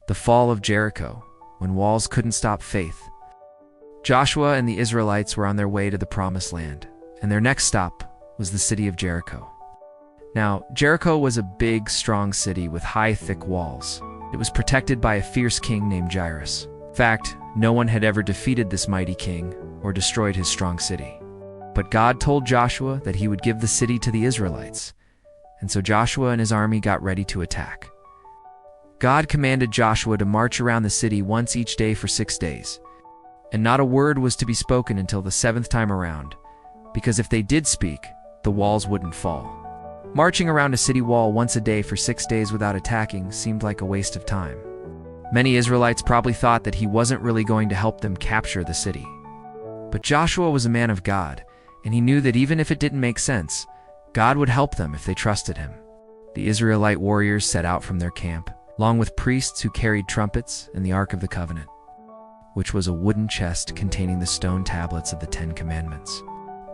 The fall of Jericho, when walls couldn't stop faith. Joshua and the Israelites were on their way to the Promised Land, and their next stop was the city of Jericho. Now, Jericho was a big, strong city with high, thick walls. It was protected by a fierce king named Jairus. In fact, no one had ever defeated this mighty king or destroyed his strong city. But God told Joshua that he would give the city to the Israelites, and so Joshua and his army got ready to attack. God commanded Joshua to march around the city once each day for 6 days, and not a word was to be spoken until the 7th time around, because if they did speak, the walls wouldn't fall. Marching around a city wall once a day for 6 days without attacking seemed like a waste of time. Many Israelites probably thought that he wasn't really going to help them capture the city. But Joshua was a man of God, and he knew that even if it didn't make sense, God would help them if they trusted him. The Israelite warriors set out from their camp, along with priests who carried trumpets and the Ark of the Covenant, which was a wooden chest containing the stone tablets of the 10 Commandments.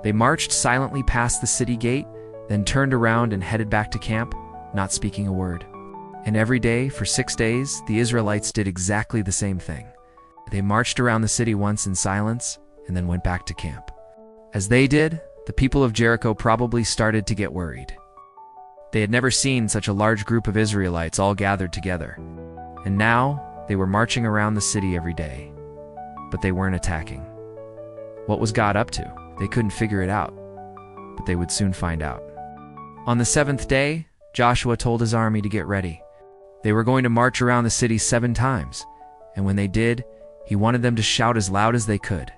They marched silently past the city gate, then turned around and headed back to camp, not speaking a word. And every day, for 6 days, the Israelites did exactly the same thing. They marched around the city once in silence, and then went back to camp. As they did, the people of Jericho probably started to get worried. They had never seen such a large group of Israelites all gathered together, and now they were marching around the city every day. But they weren't attacking. What was God up to? They couldn't figure it out, but they would soon find out. On the 7th day, Joshua told his army to get ready. They were going to march around the city 7 times, and when they did, he wanted them to shout as loud as they could.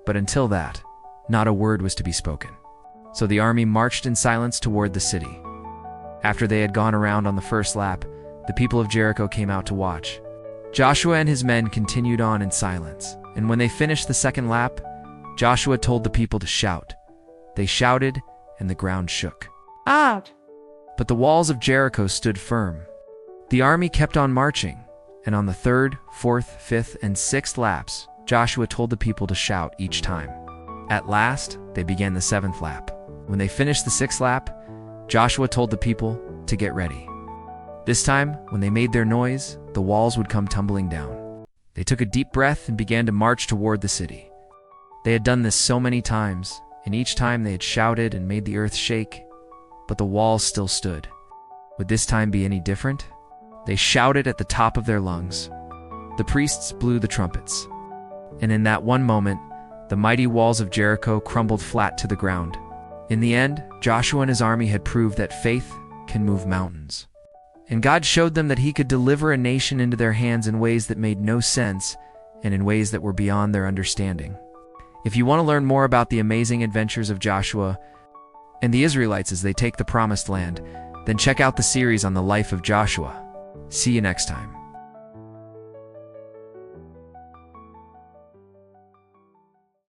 But until that, not a word was to be spoken. So the army marched in silence toward the city. After they had gone around on the first lap, the people of Jericho came out to watch. Joshua and his men continued on in silence, and when they finished the second lap, Joshua told the people to shout. They shouted, and the ground shook. Out! But the walls of Jericho stood firm. The army kept on marching, and on the 3rd, 4th, 5th, and 6th laps, Joshua told the people to shout each time. At last, they began the 7th lap. When they finished the 6th lap, Joshua told the people to get ready. This time, when they made their noise, the walls would come tumbling down. They took a deep breath and began to march toward the city. They had done this so many times, and each time they had shouted and made the earth shake, but the walls still stood. Would this time be any different? They shouted at the top of their lungs. The priests blew the trumpets. And in that one moment, the mighty walls of Jericho crumbled flat to the ground. In the end, Joshua and his army had proved that faith can move mountains. And God showed them that he could deliver a nation into their hands in ways that made no sense and in ways that were beyond their understanding. If you want to learn more about the amazing adventures of Joshua and the Israelites as they take the Promised Land, then check out the series on the life of Joshua. See you next time.